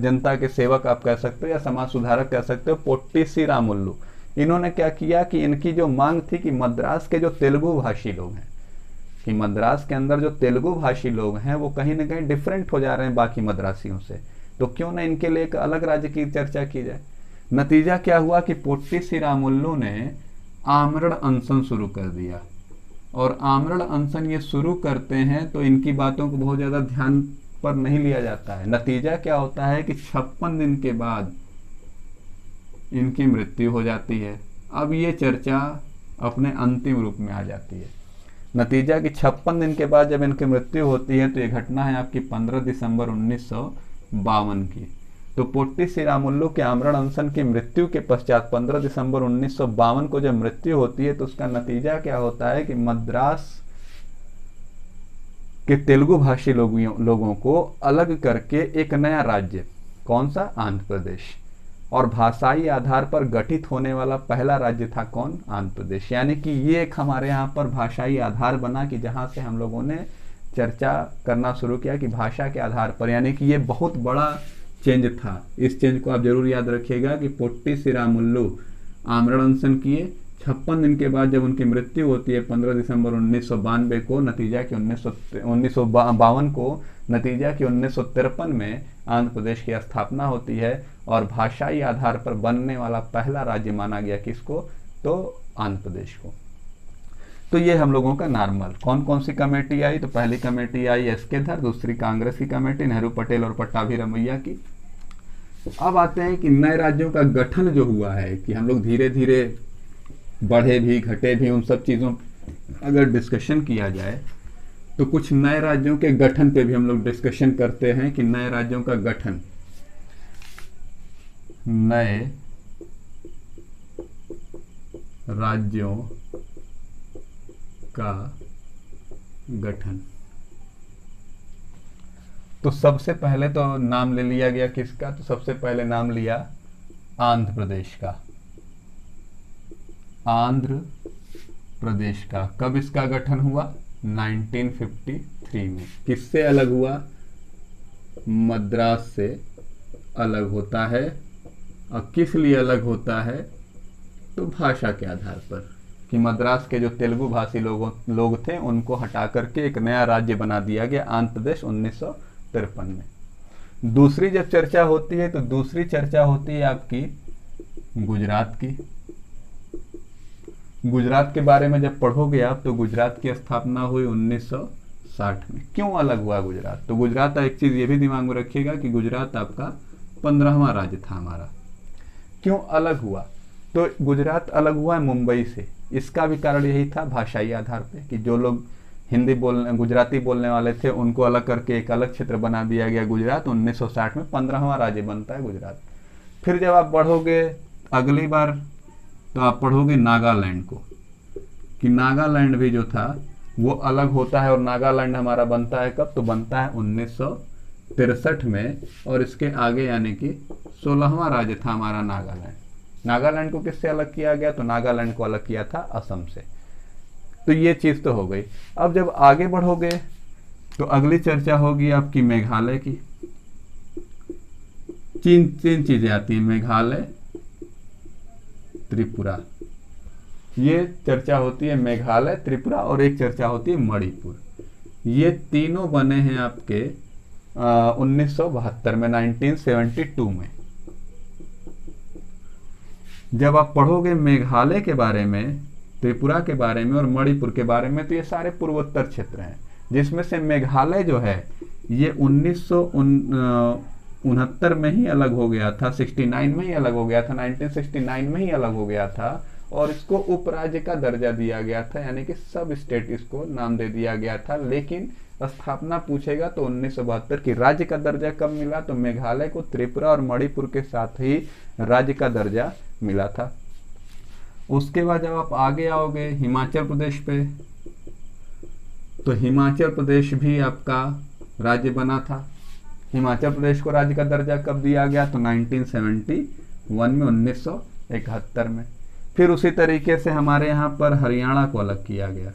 S1: जनता के सेवक आप कह सकते हो या समाज सुधारक कह सकते हो, पोट्टी श्री रामुल्लू। इन्होंने क्या किया कि इनकी जो मांग थी कि मद्रास के जो तेलुगु भाषी लोग हैं, कि मद्रास के अंदर जो तेलुगु भाषी लोग हैं वो कहीं ना कहीं डिफरेंट हो जा रहे हैं बाकी मद्रासियों से, तो क्यों ना इनके लिए एक अलग राज्य की चर्चा की जाए। नतीजा क्या हुआ कि पोट्टी श्री रामुल्लू ने आमरण अनशन शुरू कर दिया, और आमरण अनशन ये शुरू करते हैं तो इनकी बातों को बहुत ज़्यादा ध्यान पर नहीं लिया जाता है। नतीजा क्या होता है कि 56 दिन के बाद इनकी मृत्यु हो जाती है। अब ये चर्चा अपने अंतिम रूप में आ जाती है। नतीजा कि 56 दिन के बाद जब इनकी मृत्यु होती है तो ये घटना है आपकी 15 दिसंबर 1952 की। तो पोट्टी श्री रामुल्लू के आमरण अनशन की मृत्यु के पश्चात 15 दिसंबर 1952 को जब मृत्यु होती है तो उसका नतीजा क्या होता है कि मद्रास के तेलुगु भाषी लोगों को अलग करके एक नया राज्य, कौन सा, आंध्र प्रदेश, और भाषाई आधार पर गठित होने वाला पहला राज्य था कौन, आंध्र प्रदेश। यानी कि ये एक हमारे यहाँ पर भाषाई आधार बना कि जहाँ से हम लोगों ने चर्चा करना शुरू किया कि भाषा के आधार पर, यानी कि ये बहुत बड़ा चेंज था। इस चेंज को आप जरूर याद रखिएगा कि पोट्टी श्री रामुल्लू आमरण अनशन किए, 56 दिन के बाद जब उनकी मृत्यु होती है 15 दिसंबर 1992 को, नतीजा कि 1952 को, नतीजा कि 1953 में आंध्र प्रदेश की स्थापना होती है और भाषाई आधार पर बनने वाला पहला राज्य माना गया किसको, तो आंध्र प्रदेश को। तो ये हम लोगों का नॉर्मल कौन कौन सी कमेटी आई, तो पहली कमेटी आई एस.के. धर, दूसरी कांग्रेस की कमेटी नेहरू पटेल और पट्टाभी रमैया की। अब आते हैं कि नए राज्यों का गठन जो हुआ है, कि हम लोग धीरे धीरे बढ़े भी घटे भी, उन सब चीज़ों अगर डिस्कशन किया जाए तो कुछ नए राज्यों के गठन पे भी हम लोग डिस्कशन करते हैं कि नए राज्यों का गठन, नए राज्यों का गठन। तो सबसे पहले तो नाम ले लिया गया किसका, तो सबसे पहले नाम लिया आंध्र प्रदेश का। आंध्र प्रदेश का कब इसका गठन हुआ, 1953 में। किससे अलग हुआ, मद्रास से अलग होता है। और किस लिए अलग होता है, तो भाषा के आधार पर, कि मद्रास के जो तेलुगु भाषी लोग थे उनको हटा करके एक नया राज्य बना दिया गया आंध्र प्रदेश 1953 में। दूसरी जब चर्चा होती है तो दूसरी चर्चा होती है आपकी गुजरात की। गुजरात के बारे में जब पढ़ोगे आप तो गुजरात की स्थापना हुई 1960 में। क्यों अलग हुआ गुजरात, तो गुजरात, एक चीज ये भी दिमाग में रखिएगा कि गुजरात आपका 15वां राज्य था हमारा। क्यों अलग हुआ, तो गुजरात अलग हुआ है मुंबई से। इसका भी कारण यही था भाषाई आधार पे, कि जो लोग गुजराती बोलने वाले थे उनको अलग करके एक अलग क्षेत्र बना दिया गया गुजरात। 1960 में 15वां राज्य बनता है गुजरात। फिर जब आप बढ़ोगे अगली बार तो आप पढ़ोगे नागालैंड को, कि नागालैंड भी जो था वो अलग होता है। और नागालैंड हमारा बनता है कब, तो बनता है 1963 में। और इसके आगे यानी कि 16वां राज्य था हमारा नागालैंड। नागालैंड को किससे अलग किया गया, तो नागालैंड को अलग किया था असम से। तो ये चीज तो हो गई। अब जब आगे बढ़ोगे तो अगली चर्चा होगी आपकी मेघालय की। तीन चीजें आती हैं, मेघालय, त्रिपुरा। ये चर्चा होती है मेघालय, त्रिपुरा, और एक चर्चा होती है मणिपुर। ये तीनों बने हैं आपके 1972 में, 1972 में। जब आप पढ़ोगे मेघालय के बारे में, त्रिपुरा के बारे में और मणिपुर के बारे में, तो ये सारे पूर्वोत्तर क्षेत्र हैं, जिसमें से मेघालय जो है ये 1969 में ही अलग हो गया था, 69 में ही अलग हो गया था, 1969 में ही अलग हो गया था। और इसको उपराज्य का दर्जा दिया गया था, यानी कि सब स्टेट इसको नाम दे दिया गया था। लेकिन स्थापना पूछेगा तो 1972 की। राज्य का दर्जा कब मिला, तो मेघालय को त्रिपुरा और मणिपुर के साथ ही राज्य का दर्जा मिला था। उसके बाद जब आप आगे आओगे हिमाचल प्रदेश पे, तो हिमाचल प्रदेश भी आपका राज्य बना था। हिमाचल प्रदेश को राज्य का दर्जा कब दिया गया, तो 1971 में, 1971 में। फिर उसी तरीके से हमारे यहाँ पर हरियाणा को अलग किया गया।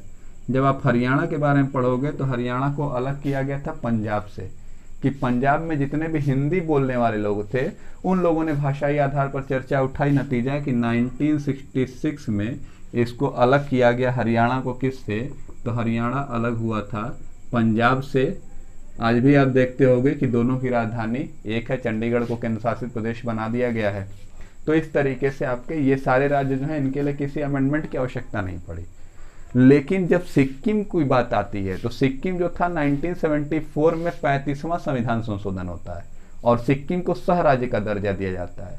S1: जब आप हरियाणा के बारे में पढ़ोगे तो हरियाणा को अलग किया गया था पंजाब से, कि पंजाब में जितने भी हिंदी बोलने वाले लोग थे उन लोगों ने भाषाई आधार पर चर्चा उठाई। नतीजा है कि 1966 में इसको अलग किया गया हरियाणा को। किससे, तो हरियाणा अलग हुआ था पंजाब से। आज भी आप देखते होंगे कि दोनों की राजधानी एक है, चंडीगढ़ को केंद्र शासित प्रदेश बना दिया गया है। तो इस तरीके से आपके ये सारे राज्य जो हैं इनके लिए किसी अमेंडमेंट की आवश्यकता नहीं पड़ी। लेकिन जब सिक्किम की बात आती है तो सिक्किम जो था 1974 में 35वां संविधान संशोधन होता है और सिक्किम को सह राज्य का दर्जा दिया जाता है।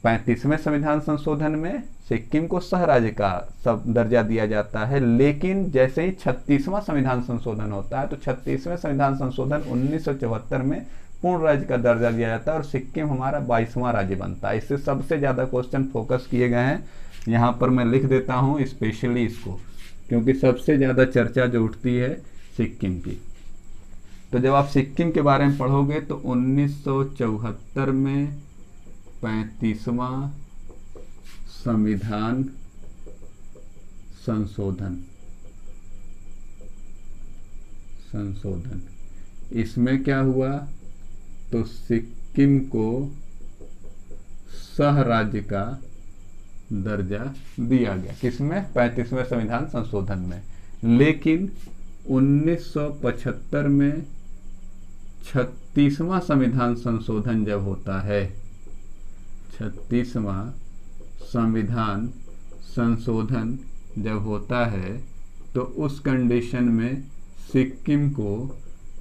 S1: 35वें संविधान संशोधन में सिक्किम को सह राज्य का सब दर्जा दिया जाता है। लेकिन जैसे ही 36वां संविधान संशोधन होता है तो 36वें संविधान संशोधन 1974 में पूर्ण राज्य का दर्जा दिया जाता है और सिक्किम हमारा 22वां राज्य बनता है। इससे सबसे ज्यादा क्वेश्चन फोकस किए गए हैं। यहाँ पर मैं लिख देता हूँ स्पेशली इसको, क्योंकि सबसे ज्यादा चर्चा जो उठती है सिक्किम की। तो जब आप सिक्किम के बारे में पढ़ोगे तो 1974 में 35वां संविधान संशोधन इसमें क्या हुआ, तो सिक्किम को सह राज्य का दर्जा दिया गया, किसमें? 35वें संविधान संशोधन में। लेकिन 1975 में 36वां संविधान संशोधन जब होता है, 36वां संविधान संशोधन जब होता है, तो उस कंडीशन में सिक्किम को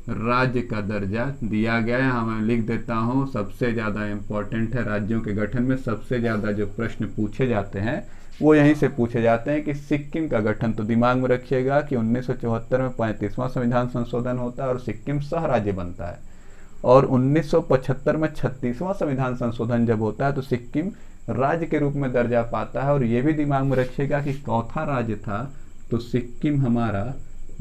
S1: राज्य का दर्जा दिया गया है। हाँ, मैं लिख देता हूँ, सबसे ज़्यादा इम्पोर्टेंट है। राज्यों के गठन में सबसे ज़्यादा जो प्रश्न पूछे जाते हैं वो यहीं से पूछे जाते हैं कि सिक्किम का गठन। तो दिमाग में रखिएगा कि 1974 में 35वां संविधान संशोधन होता है और सिक्किम सह राज्य बनता है, और 1975 में 36वां संविधान संशोधन जब होता है तो सिक्किम राज्य के रूप में दर्जा पाता है। और ये भी दिमाग में रखिएगा कि चौथा राज्य था तो सिक्किम हमारा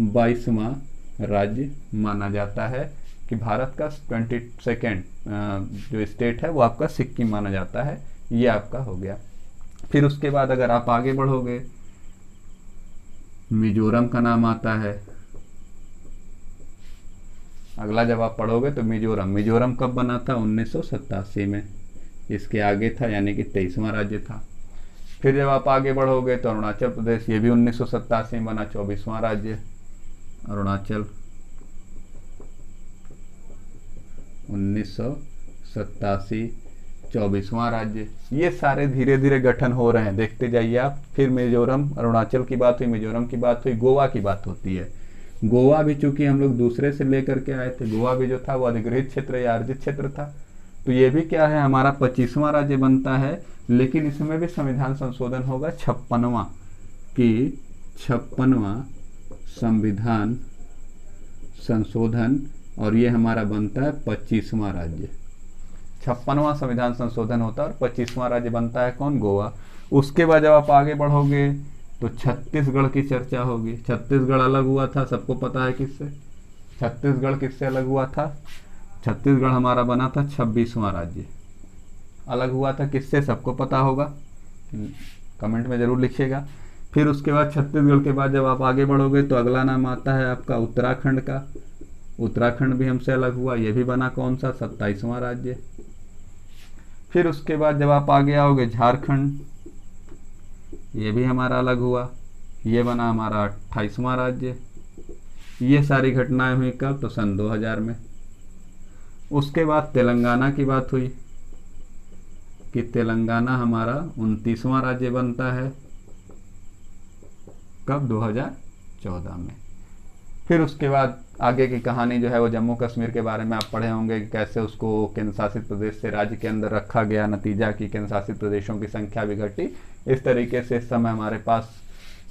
S1: 22वां राज्य माना जाता है, कि भारत का 22nd जो स्टेट है वो आपका सिक्किम माना जाता है। ये आपका हो गया। फिर उसके बाद अगर आप आगे बढ़ोगे, मिजोरम का नाम आता है। अगला जब आप पढ़ोगे तो मिजोरम कब बना था? 1987 में। इसके आगे था, यानी कि 23वां राज्य था। फिर जब आप आगे बढ़ोगे तो अरुणाचल प्रदेश, ये भी 1987 में बना, 24वां राज्य अरुणाचल, 1987 24वां राज्य। ये सारे धीरे धीरे गठन हो रहे हैं, देखते जाइए आप। फिर मिजोरम, अरुणाचल की बात हुई, मिजोरम की बात हुई, गोवा की बात होती है। गोवा भी चूंकि हम लोग दूसरे से लेकर के आए थे, गोवा भी जो था वो अधिग्रहित क्षेत्र या अर्जित क्षेत्र था। तो ये भी क्या है, हमारा 25वां राज्य बनता है। लेकिन इसमें भी संविधान संशोधन होगा 56वां, कि 56वां संविधान संशोधन, और ये हमारा बनता है 25वां राज्य। 56वां संविधान संशोधन होता है और 25वां राज्य बनता है कौन? गोवा। उसके बाद जब आप आगे बढ़ोगे तो छत्तीसगढ़ की चर्चा होगी। छत्तीसगढ़ अलग हुआ था, सबको पता है किससे? छत्तीसगढ़ किससे अलग हुआ था? छत्तीसगढ़ हमारा बना था 26वां राज्य। अलग हुआ था किससे? सबको पता होगा, कमेंट में जरूर लिखिएगा। फिर उसके बाद छत्तीसगढ़ के बाद जब आप आगे बढ़ोगे तो अगला नाम आता है आपका उत्तराखंड का। उत्तराखंड भी हमसे अलग हुआ, ये भी बना कौन सा? 27वां राज्य। फिर उसके बाद जब आप आगे आओगे झारखंड, ये भी हमारा अलग हुआ, ये बना हमारा 28वां राज्य। ये सारी घटनाएं हुई कब? तो सन 2000 में। उसके बाद तेलंगाना की बात हुई कि तेलंगाना हमारा 29वां राज्य बनता है, कब? 2014 में। फिर उसके बाद आगे की कहानी जो है वो जम्मू कश्मीर के बारे में आप पढ़े होंगे कि कैसे उसको केंद्र शासित प्रदेश से राज्य के अंदर रखा गया, नतीजा कि केंद्र शासित प्रदेशों की संख्या भी घटी। इस तरीके से इस समय हमारे पास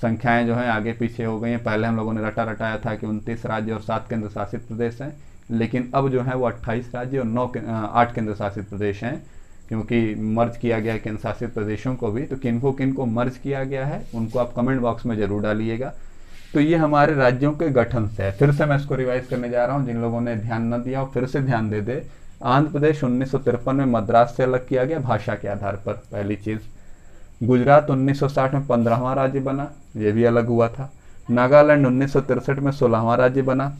S1: संख्याएं जो हैं आगे पीछे हो गई हैं। पहले हम लोगों ने रटाया था कि 29 राज्य और 7 केंद्र शासित प्रदेश हैं, लेकिन अब जो है वो 28 राज्य और 8 केंद्र शासित प्रदेश हैं, क्योंकि मर्ज किया गया है केंद्र शासित प्रदेशों को भी। तो किनको मर्ज किया गया है उनको आप कमेंट बॉक्स में जरूर डालिएगा। तो ये हमारे राज्यों के गठन से है। फिर से मैं इसको रिवाइज करने जा रहा हूँ, जिन लोगों ने ध्यान न दिया हो फिर से ध्यान दे दे। आंध्र प्रदेश 1953 में मद्रास से अलग किया गया भाषा के आधार पर, पहली चीज। गुजरात 1960 में 15वां राज्य बना, ये भी अलग हुआ था। नागालैंड 1963 में 16वां राज्य बना।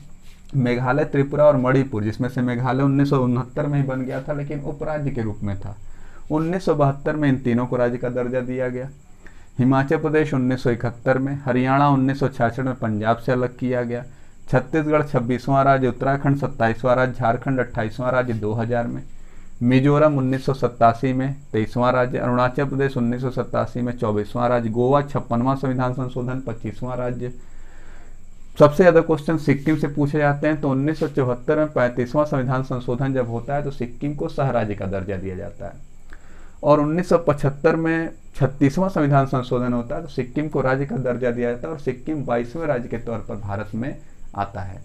S1: मेघालय, त्रिपुरा और मणिपुर, जिसमें से मेघालय 1969 में ही बन गया था लेकिन उपराज्य के रूप में था, 1972 में इन तीनों को राज्य का दर्जा दिया गया। हिमाचल प्रदेश 1971 में, हरियाणा 1966 में पंजाब से अलग किया गया, छत्तीसगढ़ 26वां राज्य, उत्तराखंड 27वां राज्य, झारखंड 28वां राज्य 2000 में, मिजोरम 1987 में 23वां राज्य, अरुणाचल प्रदेश 1987 में 24वां राज्य, गोवा 56वां संविधान संशोधन 25वां राज्य। सबसे ज्यादा क्वेश्चन सिक्किम से पूछे जाते हैं। तो 1974 में 35वां संविधान संशोधन जब होता है तो सिक्किम को सह राज्य का दर्जा दिया जाता है, और 1975 में 36वां संविधान संशोधन होता है तो सिक्किम को राज्य का दर्जा दिया जाता है और सिक्किम 22वें राज्य के तौर पर भारत में आता है।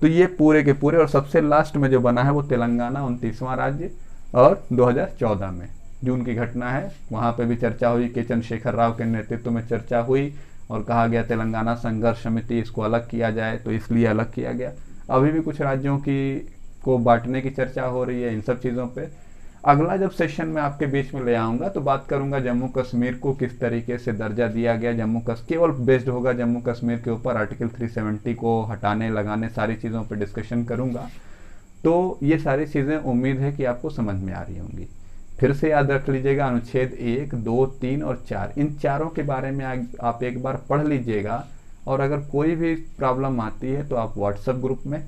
S1: तो ये पूरे के पूरे, और सबसे लास्ट में जो बना है वो तेलंगाना 29वां राज्य, और 2014 में जून की घटना है, वहाँ पे भी चर्चा हुई के चंद्रशेखर राव के नेतृत्व में चर्चा हुई और कहा गया तेलंगाना संघर्ष समिति इसको अलग किया जाए, तो इसलिए अलग किया गया। अभी भी कुछ राज्यों की को बांटने की चर्चा हो रही है इन सब चीज़ों पे। अगला जब सेशन में आपके बीच में ले आऊँगा तो बात करूँगा जम्मू कश्मीर को किस तरीके से दर्जा दिया गया। जम्मू कश्मीर केवल बेस्ड होगा जम्मू कश्मीर के ऊपर, आर्टिकल 370 को हटाने लगाने सारी चीज़ों पे डिस्कशन करूँगा। तो ये सारी चीज़ें उम्मीद है कि आपको समझ में आ रही होंगी। फिर से याद रख लीजिएगा, अनुच्छेद 1, 2, 3 और 4, इन चारों के बारे में आप एक बार पढ़ लीजिएगा। और अगर कोई भी प्रॉब्लम आती है तो आप व्हाट्सएप ग्रुप में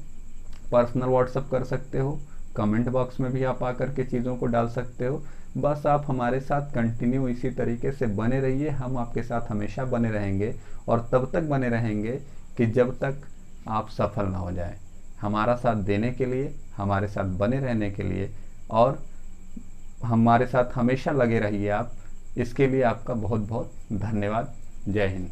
S1: पर्सनल व्हाट्सएप कर सकते हो, कमेंट बॉक्स में भी आप आकर के चीज़ों को डाल सकते हो। बस आप हमारे साथ कंटिन्यू इसी तरीके से बने रहिए, हम आपके साथ हमेशा बने रहेंगे और तब तक बने रहेंगे कि जब तक आप सफल ना हो जाए। हमारा साथ देने के लिए, हमारे साथ बने रहने के लिए और हमारे साथ हमेशा लगे रहिए आप, इसके लिए आपका बहुत बहुत धन्यवाद। जय हिंद।